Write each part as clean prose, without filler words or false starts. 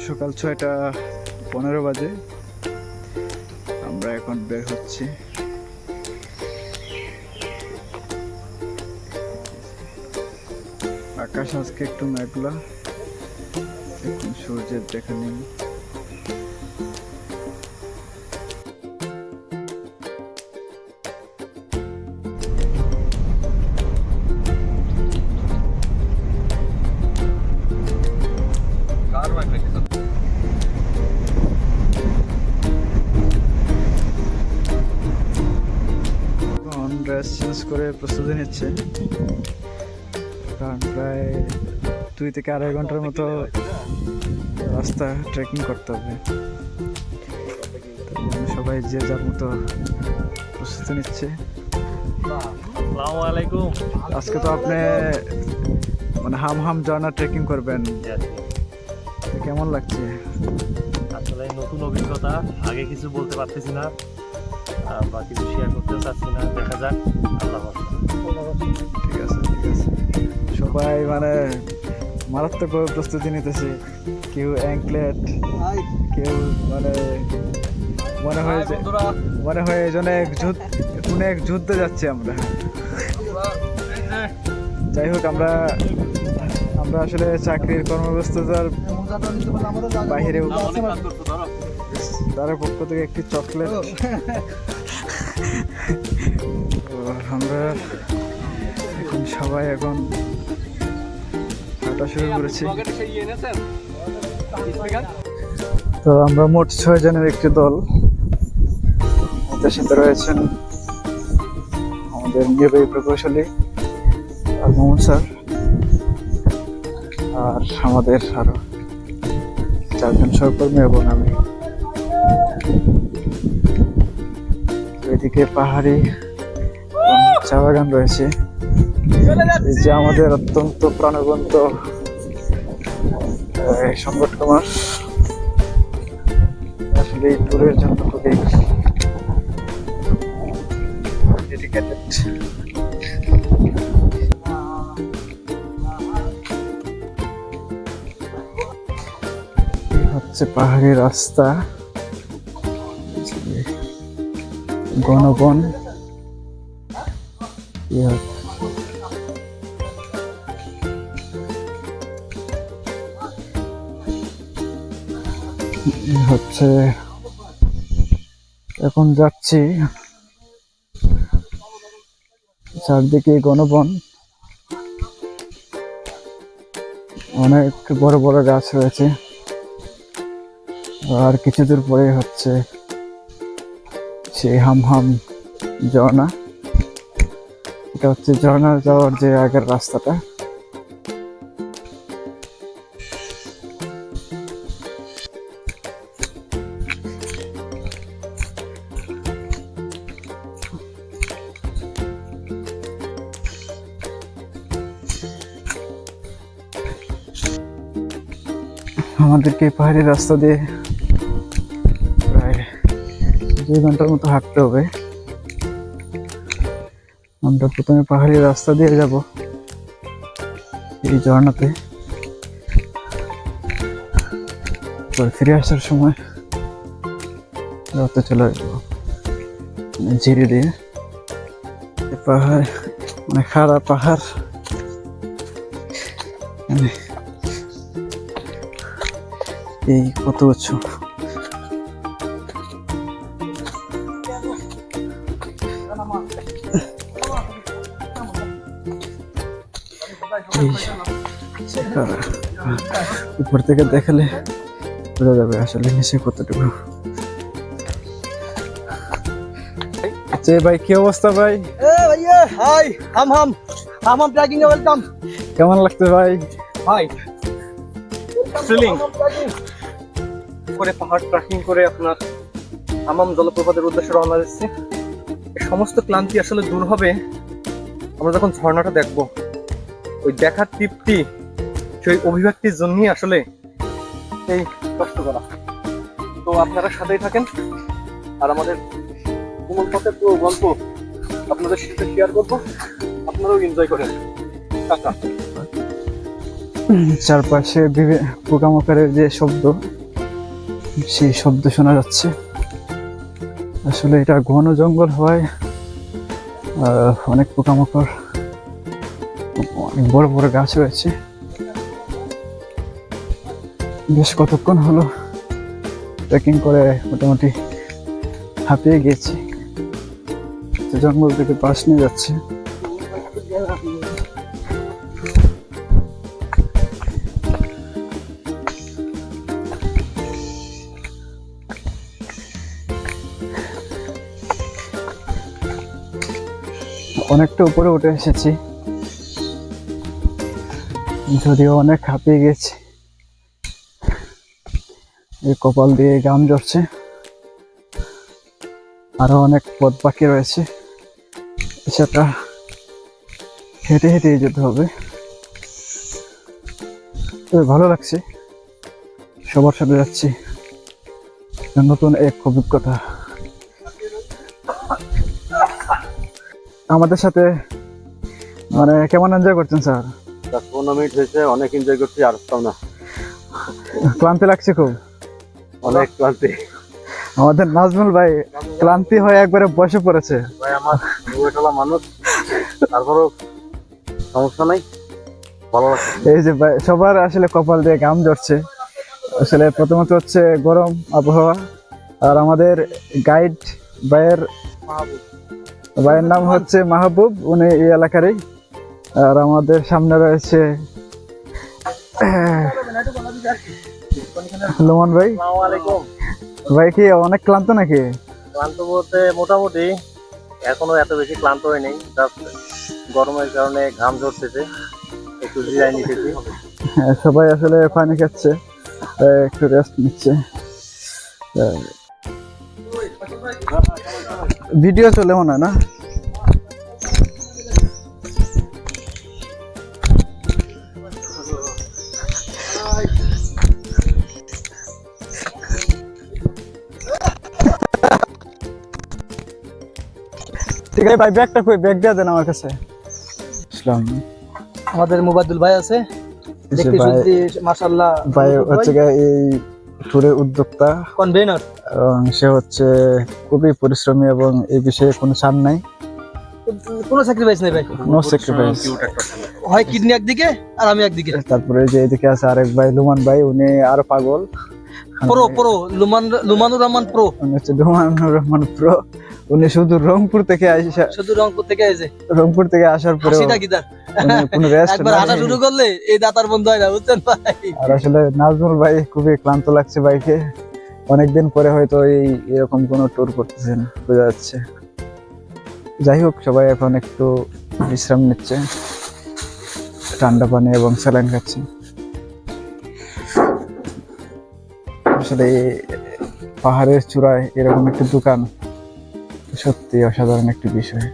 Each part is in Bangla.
সকাল 6:15 বাজে। আমরা এখন বের হচ্ছি। আকাশ আজকে একটু মেঘলা, এখন সূর্যের দেখা নেই। ড্রেস চেঞ্জ করে প্রস্তুতি নিচ্ছে, কারণ প্রায় 2 থেকে 2.5 ঘন্টার মতো রাস্তা ট্রেকিং করতে হবে। সবাই যে যার মতো প্রস্তুতি নিচ্ছে। আসসালামু আলাইকুম। আজকে তো আপনি মানে হাম ঝর্ণা ট্রেকিং করবেন, কেমন লাগছে? আসলে নতুন অভিজ্ঞতা, আগে কিছু বলতে পারতেছি না বা কিছু শেয়ার করতেও চাচ্ছি না, দেখা যাক। আল্লাহ ঠিক আছে। সবাই মানে মারাত্মক প্রস্তুতি নিতেছে, কেউ অ্যাঙ্কলেট, কেউ মনে হয় যেন এক যুদ্ধে যাচ্ছে আমরা। যাই হোক, আমরা আসলে চাকরির কর্মব্যস্ততার বাইরে তার পক্ষ থেকে একটি চকলেট। আমরা সবাই এখন হাঁটা শুরু করেছি। তো আমরা মোট 6 জনের একটি দল, আমাদের সাথে রয়েছেন আমাদের নির্বাহী প্রকৌশলী আর মোহাম্মদ স্যার, আর আমাদের আরো 4 জন সহকর্মী এবং আমি। এদিকে পাহাড়ি চা বাগান রয়েছে, এই যে আমাদের অত্যন্ত প্রাণবন্ত সংগঠন, আসলে এই ট্যুরের জন্য খুবই ডেডিকেটেড। হচ্ছে পাহাড়ি রাস্তা, ঘন হচ্ছে এখন যাচ্ছি, চারদিকে ঘন, অনেক বড় বড় গাছ রয়েছে, আর কিছু দূর পরে হচ্ছে সেই হাম ঝর্ণা। এটা হচ্ছে ঝর্ণা যাওয়ার যে আগের রাস্তাটা। আমাদেরকে পাহাড়ি রাস্তা দিয়ে প্রায় 2 ঘন্টার মতো হাঁটতে হবে। আমরা প্রথমে পাহাড়ি রাস্তা দিয়ে যাব এই ঝর্ণাতে, ফিরে আসার সময় রাতে চলে আসবো ঝিরি দিয়ে। পাহাড় মানে খাড়া পাহাড়, এই কত উঁচু। উপর থেকে দেখালে বোঝা যাবে আসলে নিচে কতটুকু। আচ্ছা ভাই, কি অবস্থা ভাই? ভাইয়া হাই, হাম ট্রেকিং এ ওয়েলকাম। কেমন লাগছে ভাই? হাই থ্রিলিং করে পাহাড় ট্রেকিং করে আপনার হামাম জলপ্রপাতের উদ্দেশ্যে রওনা দিচ্ছি। সমস্ত ক্লান্তি আসলে দূর হবে আমরা যখন ঝর্ণাটা দেখব। ওই দেখার তৃপ্তি, সেই অভিব্যক্তির জন্যই আসলে এই কষ্ট করা। তো আপনারা সাথেই থাকেন, আর আমাদের ভ্রমণ পথের পুরো গল্প আপনাদের সাথে শেয়ার করবো, আপনারাও এনজয় করেন। টাটা। চারপাশে পোকামাকড়ের যে শব্দ, সেই শব্দ শোনা যাচ্ছে। আসলে এটা ঘন জঙ্গল হওয়ায় অনেক পোকামাকড়, অনেক বড় বড় গাছ রয়েছে। বেশ কতক্ষণ হলো ট্রেকিং করে মোটামুটি হাঁপিয়ে গিয়েছি। জঙ্গল থেকে পাশ নিয়ে যাচ্ছে। অনেকটা উপরে উঠে এসেছি, যদিও অনেক হাঁপিয়ে গেছি। এই কপাল দিয়ে ঘাম ঝরছে। আরো অনেক পথ বাকি রয়েছে, সেটা হেঁটে হেঁটে যেতে হবে। তবে ভালো লাগছে, সবার সাথে যাচ্ছি, নতুন এক অভিজ্ঞতা। আমাদের সাথে মানে কেমন এনজয় করছেন স্যার? 10-15 মিনিট হয়েছে, অনেক এনজয় করছি, আর আসতাম না। ক্লান্তি লাগছে খুব, অনেক ক্লান্তি। আমাদের নাজমুল ভাই ক্লান্তি হয়ে একবারে বসে পড়েছে। ভাই আমার ওয়েটওয়ালা মানুষ, তারপরও সমস্যা নাই, ভালো লাগছে। এই যে ভাই সবার আসলে কপাল দিয়ে ঘাম ঝরছে। আসলে প্রথমত হচ্ছে গরম আবহাওয়া, আর আমাদের গাইড ভাইয়ের নাম হচ্ছে মাহবুব, উনি এই এলাকারই। আর আমাদের সামনে রয়েছে লুমন ভাই। আসসালামু আলাইকুম। ভাই কি অনেক ক্লান্ত নাকি? ক্লান্ত বলতে মোটামুটি, এখনো এত বেশি ক্লান্ত হয়নি, জাস্ট গরমের কারণে ঘাম ঝরতেছে, একটু জিরাই নিতেছি। হ্যাঁ, সবাই আসলে পানি খাচ্ছে, একটু রেস্ট নিচ্ছে। ভিডিও চলে মনে হয় না? ঠিক আছে ভাই, ব্যাগটা কই? ব্যাগ দিয়ে দেন আমার কাছে। ইসলাম আমাদের মুবাদুল ভাই আছে, দেখতে ভাই, শুনতে মাশাআল্লাহ। ভাই হচ্ছে এই ট্যুরের উদ্যোক্তা, কনভেনর, এবং সে হচ্ছে খুবই পরিশ্রমী এবং এই বিষয়ে কোনো ছাড় নাই, কোনো স্যাক্রিফাইস নেই ভাই। No sacrifice. হয় কিডনি একদিকে আর আমি একদিকে। তারপরে যে এদিকে আছে আরেক ভাই লুমান ভাই, উনি আরো পাগল। প্রো লুমানুর রহমান প্রো, উনি হচ্ছে লুমানুর রহমান প্রো। উনি শুধু রংপুর থেকে শুধু রংপুর থেকে এসে, রংপুর থেকে আসার পরে হাসিটা কি তার? কোনো রেস্ট একবার হাঁটা শুরু করলে এই দাতার বন্ধ হয় না, বুঝছেন ভাই। আর আসলে নাজমুল ভাই খুবই ক্লান্ত লাগছে ভাইকে, অনেকদিন পরে হয়তো এরকম কোনো ট্যুর করতেছেন বোঝা যাচ্ছে। যাই হোক, সবাই এখন একটু বিশ্রাম নিচ্ছে, ঠান্ডা পানি এবং স্যালাইন খাচ্ছে। আসলে এই পাহাড়ের চূড়ায় এরকম একটি দোকান সত্যি অসাধারণ একটি বিষয়।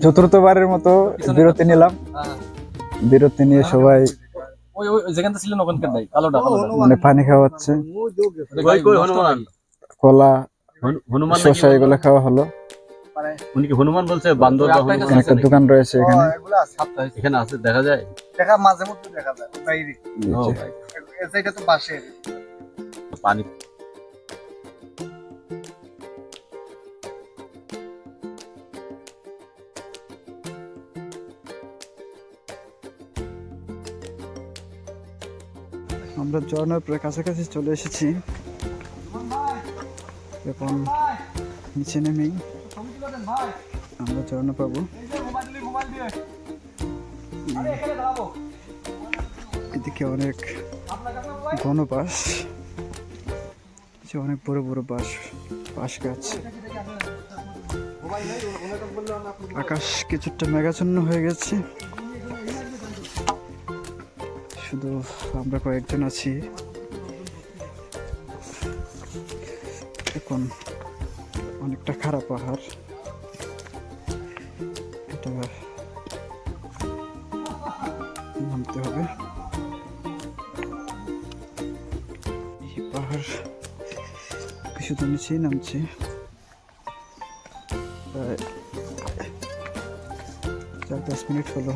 চতুর্থবারের মতো বিরতি নিলাম, বিরতি নিয়ে সবাই ওই যেখানটা ছিলেন ওখানকার ভাই, কালোটা মানে পানি খাওয়া হচ্ছে, হনুমান, কলা, হনুমান শসা এগুলো খাওয়া হলো। উনি কি হনুমান বলছে? বান্দর বা হনুমান এখানে একটা দোকান রয়েছে, এখানে এখানে আছে, দেখা যায়। দেখা মাঝে মধ্যে দেখা যায় বাইরে, ও ভাই, এটা তো পাশে। পানি আমরা ঝর্ণার প্রায় কাছাকাছি চলে এসেছি। এখন নিচে নেমেই আমরা ঝর্ণা পাবো। এদিকে অনেক ঘন বাঁশ, অনেক বড় বড় বাঁশ গাছ। আকাশ কিছুটা মেঘাচ্ছন্ন হয়ে গেছে, শুধু আমরা কয়েকজন আছি। এখন অনেকটা খারাপ পাহাড়, এটা নামতে হবে। এই পাহাড় কিছুটা নিচেই নামছে। 4-5 মিনিট হলো,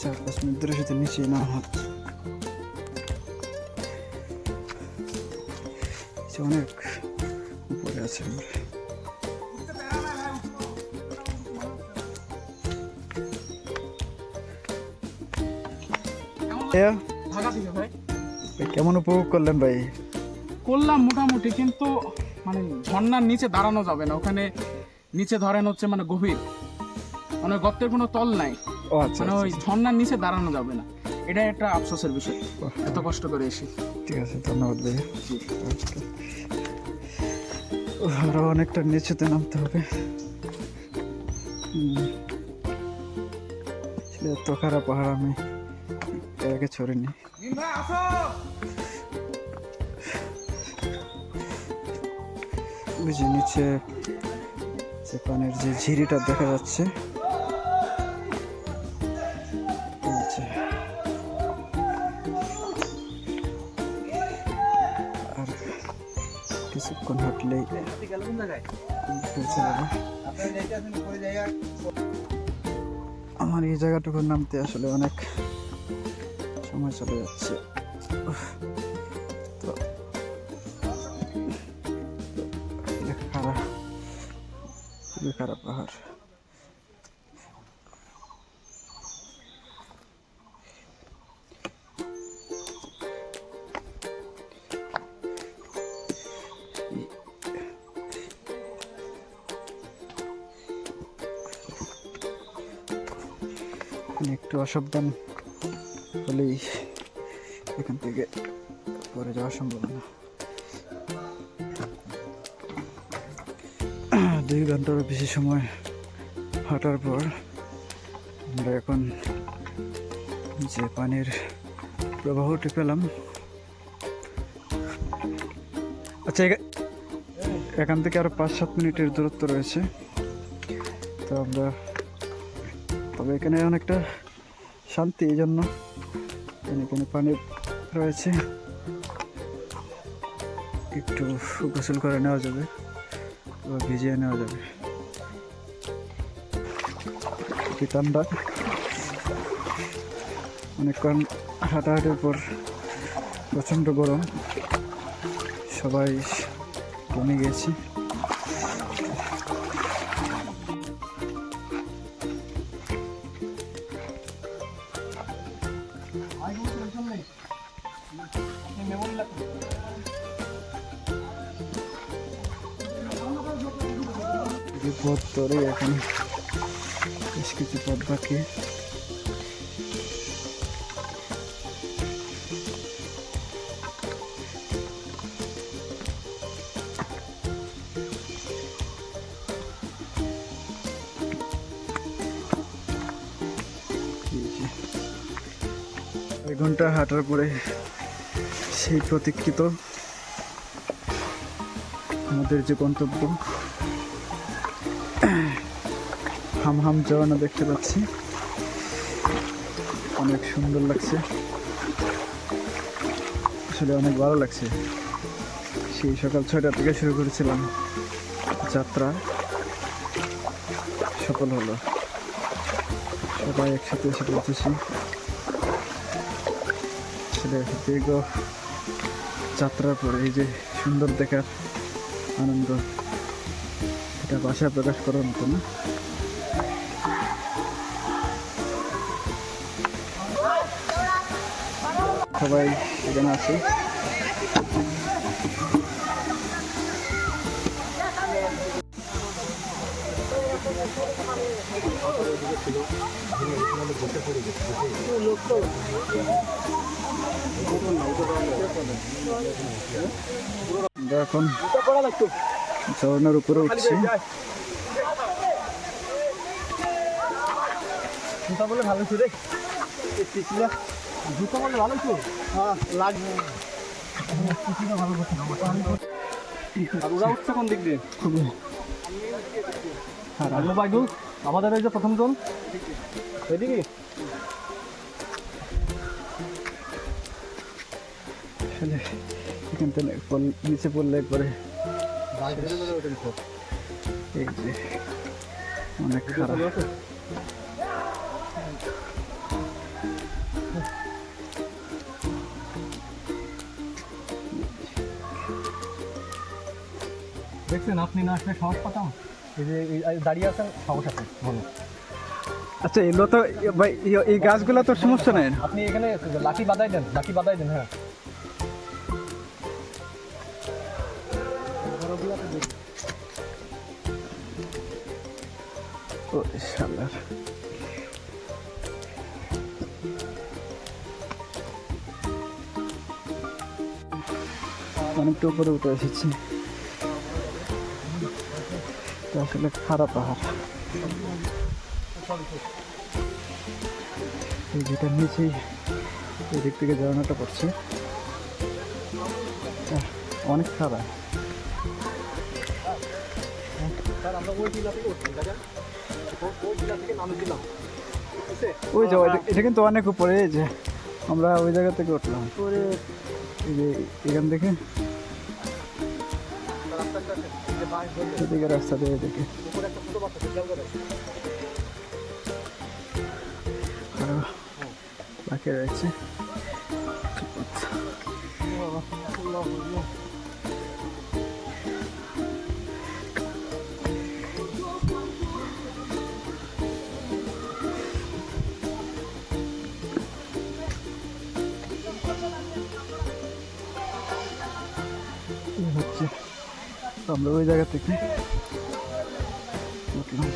4-5 মিনিট ধরে শুধু নিচে নামা হচ্ছে। অনেক উপরে আছে আমরা। ঢাকা থেকে ভাই কেমন উপভোগ করলেন ভাই? করলাম মোটামুটি, কিন্তু মানে ঝর্ণার নিচে দাঁড়ানো যাবে না, ওখানে নিচে ধরেন হচ্ছে মানে গভীর, মানে গর্তের কোনো তল নাই, ও আচ্ছা মানে ওই ঝর্ণার নিচে দাঁড়ানো যাবে না, এটা একটা আফসোসের বিষয়, এত কষ্ট করে এসে। ঠিক আছে, ধন্যবাদ ভাই। জি। আরো অনেকটা নিচুতে নামতে হবে। এত খারাপ পাহাড় আমি এর আগে ছড়িনি। ওই যে নিচে যে পানির যে ঝিরিটা দেখা যাচ্ছে, এই যে। আর কিছুক্ষণ হাঁটলেই পৌঁছে যাবে। আমার এই জায়গাটুকু নামতে আসলে অনেক সময় চলে যাচ্ছে। তো খারাপ, খুবই খারাপ পাহাড়। একটু অসাবধান হলেই এখান থেকে পরে যাওয়া সম্ভব না। 2 ঘন্টারও বেশি সময় হাঁটার পর আমরা এখন যে পানির প্রবাহটি পেলাম, আচ্ছা এখান থেকে আরো 5-7 মিনিটের দূরত্ব রয়েছে। তো আমরা, তবে এখানে অনেকটা শান্তি, এই জন্য এখানে পানি রয়েছে, একটু গোসল করে নেওয়া যাবে বা ভিজিয়ে নেওয়া যাবে। খুবই ঠান্ডা, অনেকক্ষণ হাঁটাহাঁটির পর প্রচণ্ড গরম, সবাই কমে গেছি। পথ ধরে এখন বেশ কিছু পথ বাকি। এক ঘন্টা হাঁটার পরে সেই প্রতীক্ষিত আমাদের যে গন্তব্য হামহাম ঝর্ণা দেখতে পাচ্ছি, অনেক সুন্দর লাগছে, আসলে অনেক ভালো লাগছে। সেই সকাল 6টা থেকে শুরু করেছিলাম যাত্রা, সফল হলো, সবাই একসাথে এসে পৌঁছেছি। আসলে দীর্ঘ যাত্রার পরে এই যে সুন্দর দেখার আনন্দ, এটা ভাষায় প্রকাশ করার মতো না। সবাই এখানে আছে। আমরা এখন ঝর্ণার উপরে উঠছি। ভালো ছিল, জুতো বলে ভালো তো, হ্যাঁ লাগবে। আর ওরা উঠছে কোন দিক দিয়ে? বাইদুল আমাদের এই যে প্রথম জন এদিকে। আসলে এখান থেকে নিচে পড়লে একবারে এই যে অনেক খারাপ। দেখছেন আপনি না আসলে সাহস পাতাম, এই যে দাঁড়িয়ে আছেন সাহস আছে বলো। আচ্ছা এগুলো তো ভাই এই গাছগুলো তো সমস্যা নেই। আপনি এখানে লাঠি বাঁধাই দেন, লাঠি বাঁধাই দেন। হ্যাঁ ও শালার, অনেকটা উপরে উঠে এসেছি। তো আসলে খারাপ পাহাড়, এই যেটা নিচেই এদিক থেকে ঝর্ণাটা পড়ছে, অনেক খারাপ। স্যার আমরা ওই টিলা থেকে উঠছি, দেখেন ওই টিলা থেকে নামে দিলাম। ওই যে এটা কিন্তু অনেক উপরে, এই যে আমরা ওই জায়গা থেকে উঠলাম পরে, এই যে এখান থেকে এদিকে রাস্তা দিয়ে এদিকে উপরে একটা ছোট বাচ্চা খেয়াল করে। আরো বাকি রয়েছে। এই হচ্ছে আমরা ওই জায়গা থেকে উঠলাম।